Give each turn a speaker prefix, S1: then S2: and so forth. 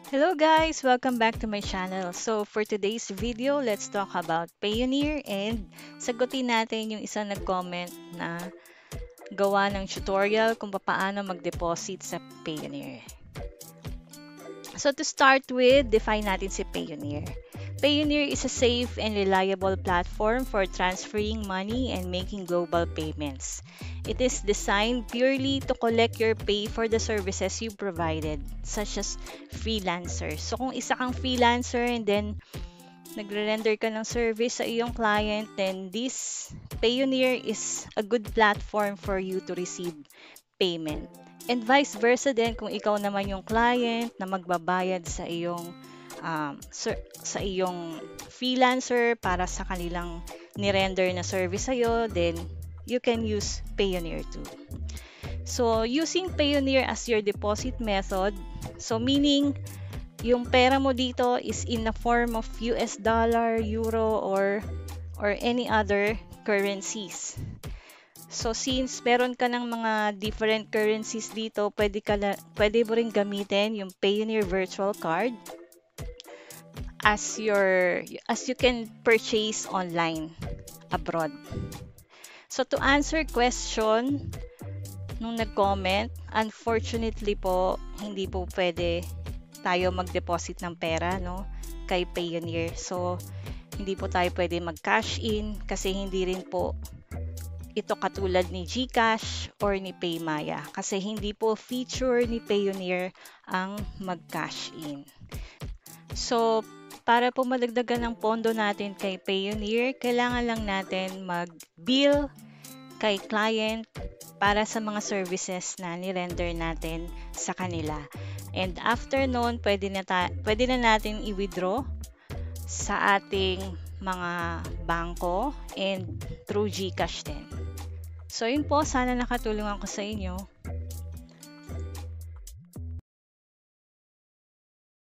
S1: Hello guys! Welcome back to my channel. So for today's video, let's talk about Payoneer and sagutin natin yung isang nag-comment na gawa ng tutorial kung paano mag-deposit sa Payoneer. So to start with, define natin si Payoneer. Payoneer is a safe and reliable platform for transferring money and making global payments. It is designed purely to collect your pay for the services you provided, such as freelancers. So kung isa kang freelancer and then nagre-render ka ng service sa iyong client, then this Payoneer is a good platform for you to receive payment. And vice versa din kung ikaw naman yung client na magbabayad sa iyong freelancer para sa kanilang ni-render na service sa'yo, then you can use Payoneer too. So, using Payoneer as your deposit method, so meaning, yung pera mo dito is in the form of US dollar, euro, or any other currencies. So, since meron ka ng mga different currencies dito, pwede mo rin gamitin yung Payoneer virtual card as you can purchase online abroad. So, to answer question nung nag-comment, unfortunately po, hindi po pwede tayo mag-deposit ng pera, no, kay Payoneer. So, hindi po tayo pwede mag-cash in kasi hindi rin po ito katulad ni GCash or ni Paymaya kasi hindi po feature ni Payoneer ang mag-cash in. So, para po madagdagan ng pondo natin kay Payoneer, kailangan lang natin mag-bill kay client para sa mga services na ni-render natin sa kanila. And after noon, pwede na natin i-withdraw sa ating mga bangko and through GCash din. So yun po, sana nakatulong ako sa inyo.